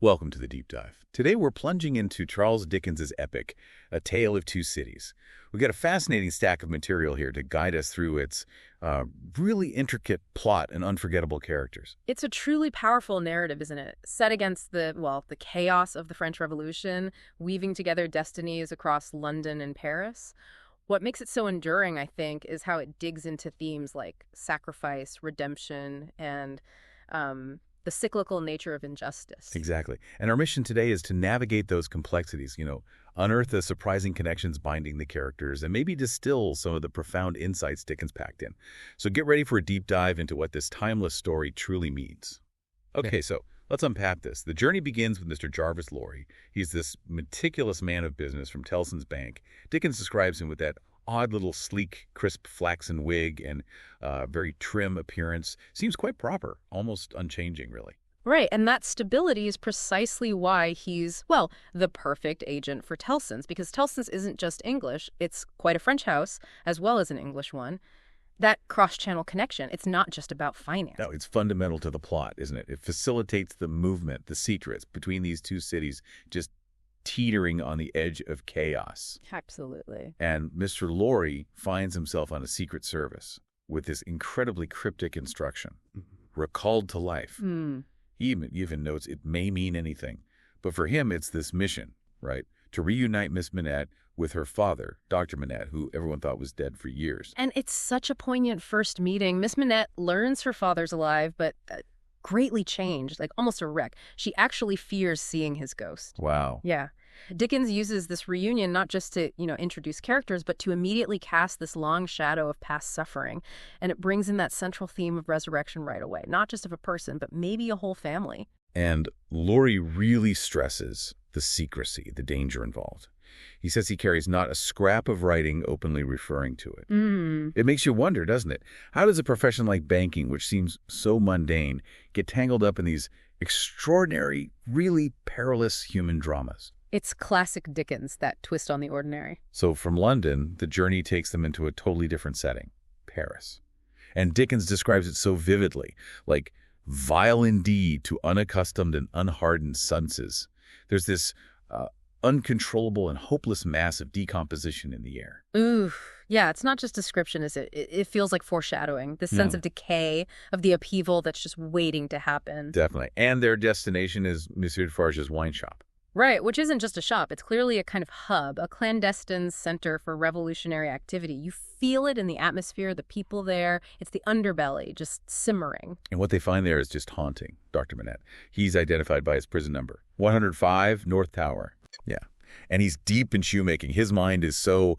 Welcome to the Deep Dive. Today we're plunging into Charles Dickens's epic, A Tale of Two Cities. We've got a fascinating stack of material here to guide us through its really intricate plot and unforgettable characters. It's a truly powerful narrative, isn't it? Set against the chaos of the French Revolution, weaving together destinies across London and Paris. What makes it so enduring, I think, is how it digs into themes like sacrifice, redemption, and the cyclical nature of injustice. Exactly. And our mission today is to navigate those complexities, unearth the surprising connections binding the characters, and maybe distill some of the profound insights Dickens packed in. So get ready for a deep dive into what this timeless story truly means. Okay, so let's unpack this. The journey begins with Mr. Jarvis Lorry. He's this meticulous man of business from Tellson's Bank. Dickens describes him with that odd little sleek, crisp flaxen wig and very trim appearance. Seems quite proper, almost unchanging, really. Right, and that stability is precisely why he's, the perfect agent for Tellson's, because Tellson's isn't just English, it's quite a French house, as well as an English one. That cross-channel connection, it's not just about finance. No, it's fundamental to the plot, isn't it? It facilitates the movement, the secrets between these two cities, just teetering on the edge of chaos. Absolutely. And Mr. Lorry finds himself on a secret service with this incredibly cryptic instruction, recalled to life. He even notes it may mean anything. But for him, it's this mission, right? To reunite Miss Manette with her father, Dr. Manette, who everyone thought was dead for years. And it's such a poignant first meeting. Miss Manette learns her father's alive, but greatly changed, like almost a wreck. She actually fears seeing his ghost. Wow. Yeah. Dickens uses this reunion not just to, introduce characters, but to immediately cast this long shadow of past suffering. And it brings in that central theme of resurrection right away, not just of a person, but maybe a whole family. And Lorry really stresses the secrecy, the danger involved. He says he carries not a scrap of writing openly referring to it. It makes you wonder, doesn't it? How does a profession like banking, which seems so mundane, get tangled up in these extraordinary, really perilous human dramas? It's classic Dickens, that twist on the ordinary. So from London, the journey takes them into a totally different setting, Paris. And Dickens describes it so vividly, like vile indeed to unaccustomed and unhardened senses. There's this uncontrollable and hopeless mass of decomposition in the air. Ooh, yeah, it's not just description, is it? It feels like foreshadowing, this sense of decay, of the upheaval that's just waiting to happen. Definitely. And their destination is Monsieur Defarge's wine shop. Right, which isn't just a shop. It's clearly a kind of hub, a clandestine center for revolutionary activity. You feel it in the atmosphere, the people there. It's the underbelly, just simmering. And what they find there is just haunting, Dr. Manette. He's identified by his prison number, 105 North Tower. Yeah. And he's deep in shoemaking. His mind is so,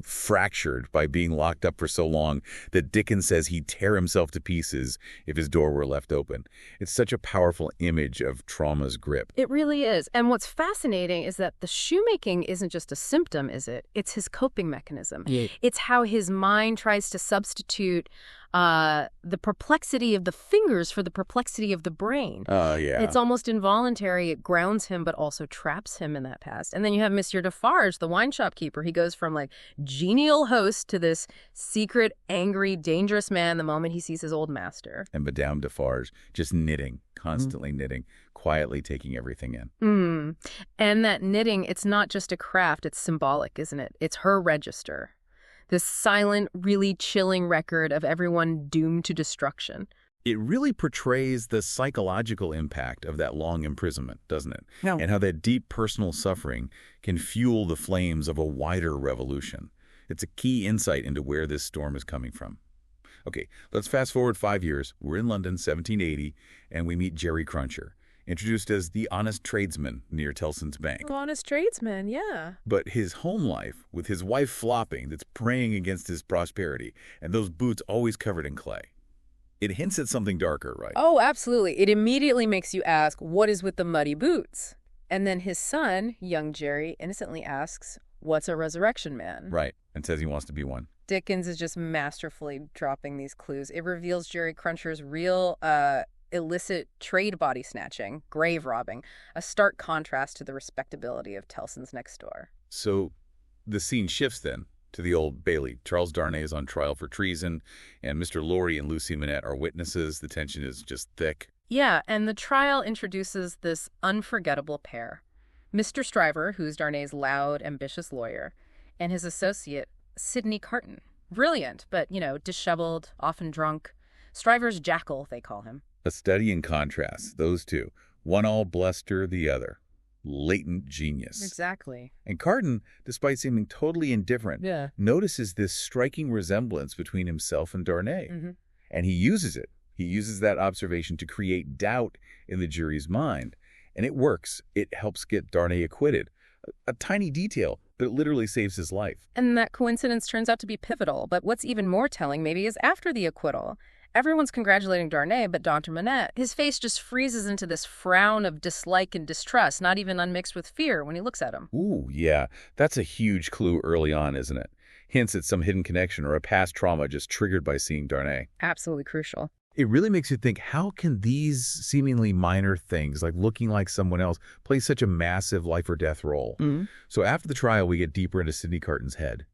fractured by being locked up for so long that Dickens says he'd tear himself to pieces if his door were left open. It's such a powerful image of trauma's grip. It really is. And what's fascinating is that the shoemaking isn't just a symptom, is it? It's his coping mechanism. Yeah. It's how his mind tries to substitute the perplexity of the fingers for the perplexity of the brain. Oh, yeah. It's almost involuntary. It grounds him, but also traps him in that past. And then you have Monsieur Defarge, the wine shopkeeper. He goes from genial host to this secret, angry, dangerous man the moment he sees his old master. And Madame Defarge just knitting, constantly knitting, quietly taking everything in. And that knitting, it's not just a craft, it's symbolic, isn't it? It's her register. This silent, really chilling record of everyone doomed to destruction. It really portrays the psychological impact of that long imprisonment, doesn't it? No. And how that deep personal suffering can fuel the flames of a wider revolution. It's a key insight into where this storm is coming from. Okay, let's fast forward 5 years. We're in London, 1780, and we meet Jerry Cruncher, introduced as the honest tradesman near Tellson's Bank. Honest tradesman, yeah. But his home life, with his wife flopping, that's praying against his prosperity, and those boots always covered in clay. It hints at something darker, right? Oh, absolutely. It immediately makes you ask, what is with the muddy boots? And then his son, young Jerry, innocently asks, what's a resurrection man? Right, and says he wants to be one. Dickens is just masterfully dropping these clues. It reveals Jerry Cruncher's real illicit trade body snatching, grave robbing, a stark contrast to the respectability of Tellson's next door. So the scene shifts then to the Old Bailey. Charles Darnay is on trial for treason, and Mr. Lorry and Lucy Manette are witnesses. The tension is just thick. Yeah, and the trial introduces this unforgettable pair. Mr. Stryver, who's Darnay's loud, ambitious lawyer, and his associate, Sidney Carton. Brilliant, but, disheveled, often drunk. Stryver's jackal, they call him. A study in contrast, those two. One all bluster, the other. Latent genius. Exactly. And Carton, despite seeming totally indifferent, Yeah. notices this striking resemblance between himself and Darnay. And he uses it. He uses that observation to create doubt in the jury's mind. And it works. It helps get Darnay acquitted. A tiny detail, but it literally saves his life. And that coincidence turns out to be pivotal. But what's even more telling, maybe, is after the acquittal. Everyone's congratulating Darnay, but Dr. Manette, his face just freezes into this frown of dislike and distrust, not even unmixed with fear when he looks at him. Ooh, yeah. That's a huge clue early on, isn't it? Hints at some hidden connection or a past trauma just triggered by seeing Darnay. Absolutely crucial. It really makes you think, how can these seemingly minor things, like looking like someone else, play such a massive life or death role? So after the trial, we get deeper into Sidney Carton's head.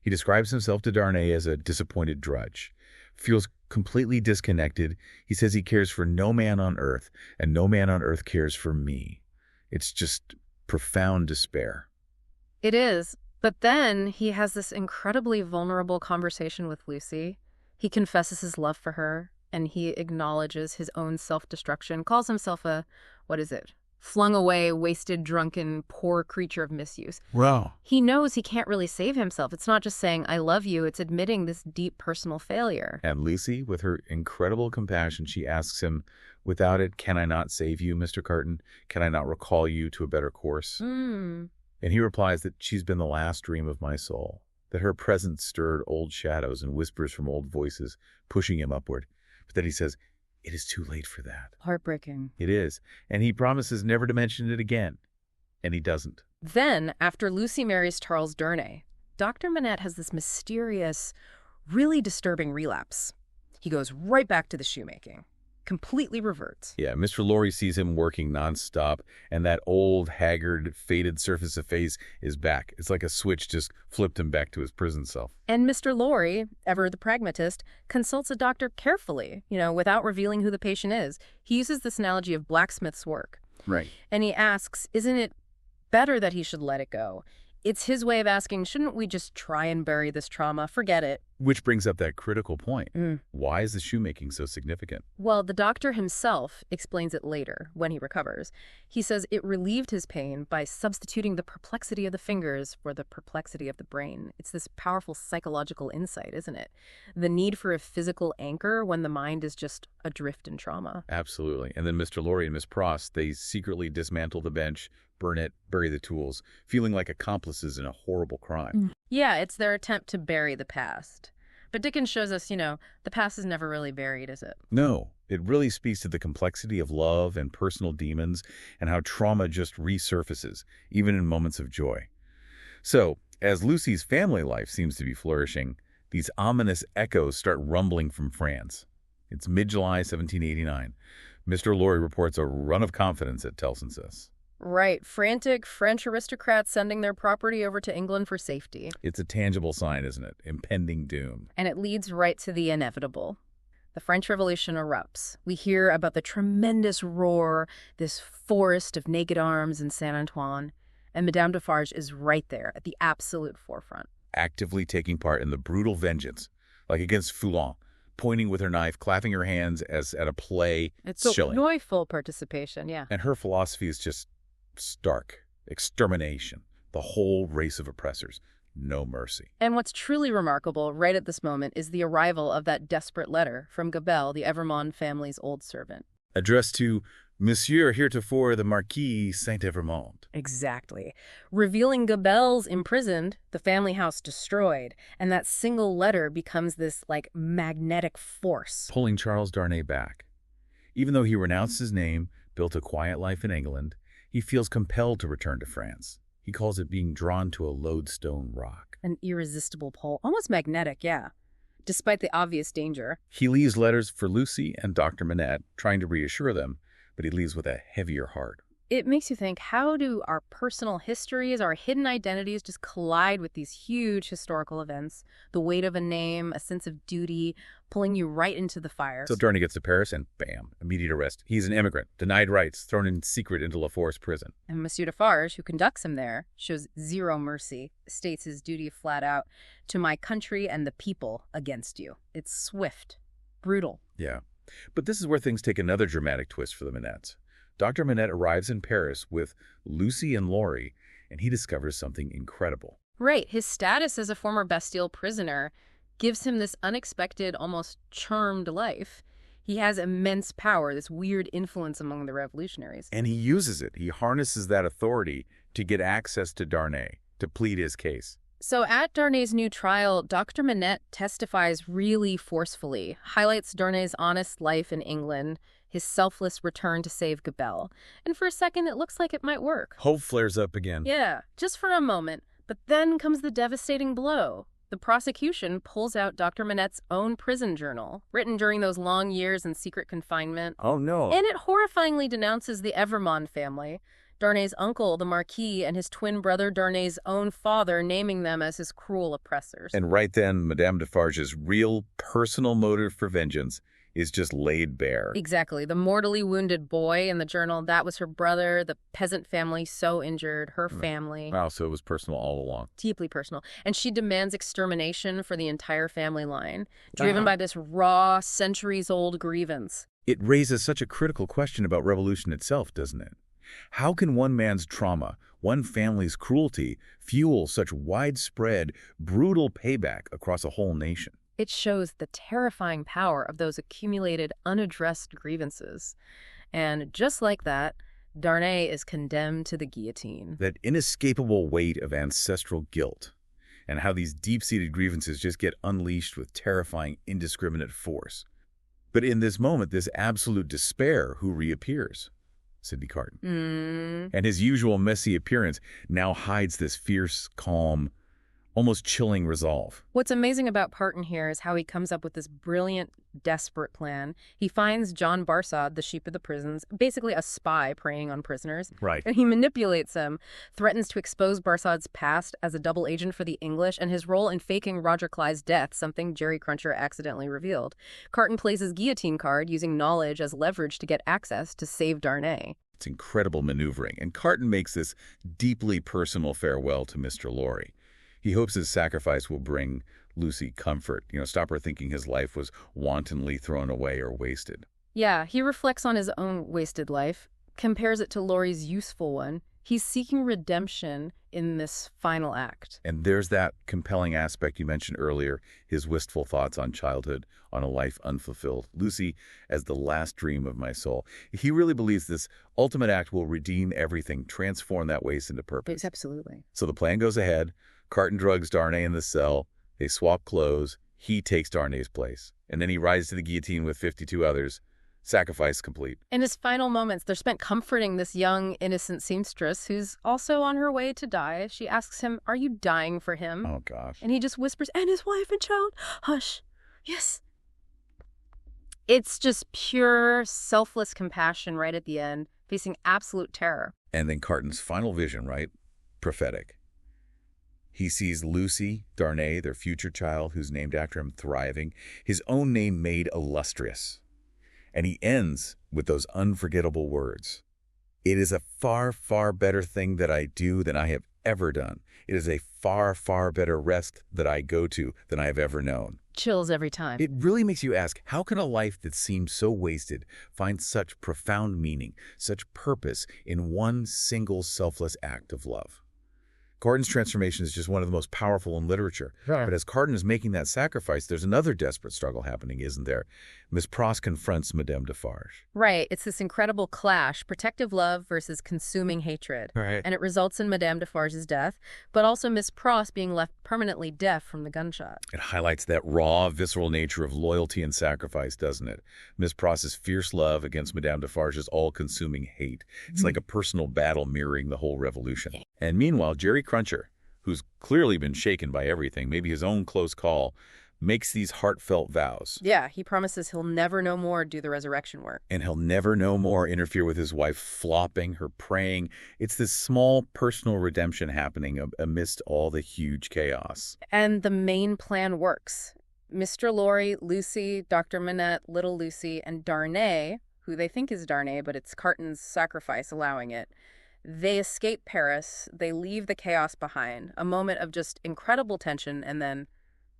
He describes himself to Darnay as a disappointed drudge, feels completely disconnected. He says he cares for no man on earth, and no man on earth cares for me. It's just profound despair. It is. But then he has this incredibly vulnerable conversation with Lucy. He confesses his love for her, and he acknowledges his own self-destruction, calls himself a, flung away, wasted, drunken, poor creature of misuse. Wow. He knows he can't really save himself. It's not just saying, I love you. It's admitting this deep personal failure. And Lucy, with her incredible compassion, she asks him, without it, can I not save you, Mr. Carton? Can I not recall you to a better course? And he replies that she's been the last dream of my soul, that her presence stirred old shadows and whispers from old voices, pushing him upward. But then he says, it is too late for that. Heartbreaking. It is. And he promises never to mention it again. And he doesn't. Then, after Lucy marries Charles Darnay, Dr. Manette has this mysterious, really disturbing relapse. He goes right back to the shoemaking. Completely reverts. Yeah, Mr. Lorry sees him working nonstop, and that old, haggard, faded surface of face is back. It's like a switch just flipped him back to his prison cell. And Mr. Lorry, ever the pragmatist, consults a doctor carefully, without revealing who the patient is. He uses this analogy of blacksmith's work. Right. And he asks, isn't it better that he should let it go? It's his way of asking, shouldn't we just try and bury this trauma? Forget it. Which brings up that critical point. Why is the shoemaking so significant? Well, the doctor himself explains it later, when he recovers. He says it relieved his pain by substituting the perplexity of the fingers for the perplexity of the brain. It's this powerful psychological insight, isn't it? The need for a physical anchor when the mind is just adrift in trauma. Absolutely. And then Mr. Lorry and Miss Pross, they secretly dismantle the bench, burn it, bury the tools, feeling like accomplices in a horrible crime. Yeah, it's their attempt to bury the past. But Dickens shows us, the past is never really buried, is it? No, it really speaks to the complexity of love and personal demons and how trauma just resurfaces, even in moments of joy. So, as Lucy's family life seems to be flourishing, these ominous echoes start rumbling from France. It's mid-July 1789. Mr. Lorry reports a run of confidence at Telsonsus. Right. Frantic French aristocrats sending their property over to England for safety. It's a tangible sign, isn't it? Impending doom. And it leads right to the inevitable. The French Revolution erupts. We hear about the tremendous roar, this forest of naked arms in Saint Antoine, and Madame Defarge is right there at the absolute forefront. Actively taking part in the brutal vengeance, like against Foulon, pointing with her knife, clapping her hands as at a play. It's a chilling. joyful participation, yeah. And her philosophy is just stark. Extermination. The whole race of oppressors. No mercy. And what's truly remarkable right at this moment is the arrival of that desperate letter from Gabelle, the Evermond family's old servant. Addressed to Monsieur heretofore the Marquis Saint-Evermond. Exactly. Revealing Gabelle's imprisoned, the family house destroyed, and that single letter becomes this, magnetic force. Pulling Charles Darnay back. Even though he renounced his name, built a quiet life in England, he feels compelled to return to France. He calls it being drawn to a lodestone rock. An irresistible pull, almost magnetic, yeah. Despite the obvious danger. He leaves letters for Lucy and Dr. Manette, trying to reassure them, but he leaves with a heavier heart. It makes you think, how do our personal histories, our hidden identities just collide with these huge historical events? The weight of a name, a sense of duty, pulling you right into the fire. So Darnay gets to Paris and bam, immediate arrest. He's an immigrant, denied rights, thrown in secret into La Force prison. And Monsieur Defarge, who conducts him there, shows zero mercy, states his duty flat out, to my country and the people against you. It's swift, brutal. Yeah. But this is where things take another dramatic twist for the Manettes. Dr. Manette arrives in Paris with Lucy and Laurie, and he discovers something incredible. Right. His status as a former Bastille prisoner gives him this unexpected, almost charmed life. He has immense power, this weird influence among the revolutionaries. And he uses it. He harnesses that authority to get access to Darnay, to plead his case. So at Darnay's new trial, Dr. Manette testifies really forcefully, highlights Darnay's honest life in England, his selfless return to save Gabelle. And for a second, it looks like it might work. Hope flares up again. Yeah, just for a moment. But then comes the devastating blow. The prosecution pulls out Dr. Manette's own prison journal, written during those long years in secret confinement. Oh, no. And it horrifyingly denounces the Evrémonde family, Darnay's uncle, the Marquis, and his twin brother Darnay's own father, naming them as his cruel oppressors. And right then, Madame Defarge's real personal motive for vengeance is just laid bare. Exactly. The mortally wounded boy in the journal, that was her brother, the peasant family so injured, her family. Wow, so it was personal all along. Deeply personal. And she demands extermination for the entire family line, driven by this raw, centuries-old grievance. It raises such a critical question about revolution itself, doesn't it? How can one man's trauma, one family's cruelty, fuel such widespread, brutal payback across a whole nation? It shows the terrifying power of those accumulated, unaddressed grievances. And just like that, Darnay is condemned to the guillotine. That inescapable weight of ancestral guilt, and how these deep-seated grievances just get unleashed with terrifying, indiscriminate force. But in this moment, this absolute despair who reappears? Sidney Carton. And his usual messy appearance now hides this fierce, calm, almost chilling resolve. What's amazing about Carton here is how he comes up with this brilliant, desperate plan. He finds John Barsad, the sheep of the prisons, basically a spy preying on prisoners. Right. And he manipulates him, threatens to expose Barsad's past as a double agent for the English and his role in faking Roger Clyde's death, something Jerry Cruncher accidentally revealed. Carton plays his guillotine card, using knowledge as leverage to get access to save Darnay. It's incredible maneuvering, and Carton makes this deeply personal farewell to Mr. Laurie. He hopes his sacrifice will bring Lucy comfort, stop her thinking his life was wantonly thrown away or wasted. Yeah, he reflects on his own wasted life, compares it to Laurie's useful one. He's seeking redemption in this final act. And there's that compelling aspect you mentioned earlier, his wistful thoughts on childhood, on a life unfulfilled. Lucy as the last dream of my soul. He really believes this ultimate act will redeem everything, transform that waste into purpose. Absolutely. So the plan goes ahead. Carton drugs Darnay in the cell. They swap clothes. He takes Darnay's place. And then he rides to the guillotine with 52 others. Sacrifice complete. In his final moments, they're spent comforting this young, innocent seamstress who's also on her way to die. She asks him, "Are you dying for him?" Oh, gosh. And he just whispers, "And his wife and child? Hush. Yes." It's just pure, selfless compassion right at the end, facing absolute terror. And then Carton's final vision, right? Prophetic. He sees Lucy, Darnay, their future child, who's named after him, thriving, his own name made illustrious. And he ends with those unforgettable words. It is a far, far better thing that I do than I have ever done. It is a far, far better rest that I go to than I have ever known. Chills every time. It really makes you ask, how can a life that seems so wasted find such profound meaning, such purpose in one single selfless act of love? Carton's transformation is just one of the most powerful in literature. Sure. But as Carton is making that sacrifice, there's another desperate struggle happening, isn't there? Miss Pross confronts Madame Defarge. Right. It's this incredible clash, protective love versus consuming hatred. Right. And it results in Madame Defarge's death, but also Miss Pross being left permanently deaf from the gunshot. It highlights that raw, visceral nature of loyalty and sacrifice, doesn't it? Miss Pross's fierce love against Madame Defarge's all-consuming hate. It's like a personal battle mirroring the whole revolution. And meanwhile, Jerry Cruncher, who's clearly been shaken by everything, maybe his own close call, makes these heartfelt vows. Yeah, he promises he'll never no more do the resurrection work. And he'll never no more interfere with his wife flopping, her praying. It's this small personal redemption happening amidst all the huge chaos. And the main plan works. Mr. Lorry, Lucy, Dr. Manette, little Lucy, and Darnay, who they think is Darnay, but it's Carton's sacrifice allowing it, they escape Paris. They leave the chaos behind, a moment of just incredible tension and then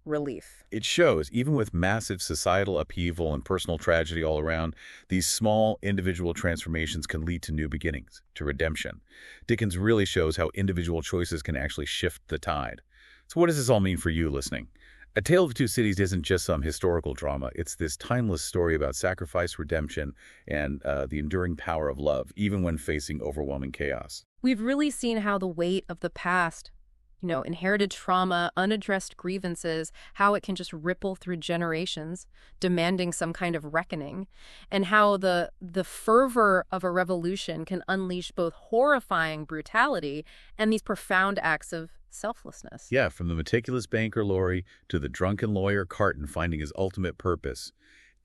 relief. It shows, even with massive societal upheaval and personal tragedy all around, these small individual transformations can lead to new beginnings, to redemption. Dickens really shows how individual choices can actually shift the tide. So what does this all mean for you listening? A Tale of Two Cities isn't just some historical drama. It's this timeless story about sacrifice, redemption, and the enduring power of love, even when facing overwhelming chaos. We've really seen how the weight of the past, inherited trauma, unaddressed grievances, how it can just ripple through generations, demanding some kind of reckoning, and how the fervor of a revolution can unleash both horrifying brutality and these profound acts of selflessness. Yeah, from the meticulous banker Lorry to the drunken lawyer Carton finding his ultimate purpose.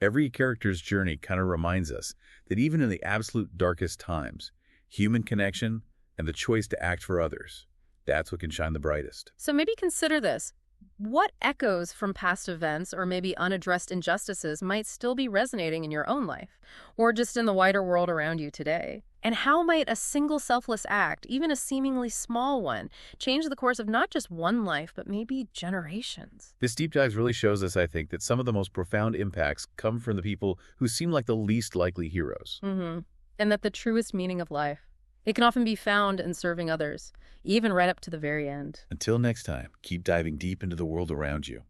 Every character's journey kind of reminds us that even in the absolute darkest times, human connection and the choice to act for others, that's what can shine the brightest. So maybe consider this. What echoes from past events or maybe unaddressed injustices might still be resonating in your own life or just in the wider world around you today? And how might a single selfless act, even a seemingly small one, change the course of not just one life, but maybe generations? This deep dive really shows us, I think, that some of the most profound impacts come from the people who seem like the least likely heroes. And that the truest meaning of life, it can often be found in serving others, even right up to the very end. Until next time, keep diving deep into the world around you.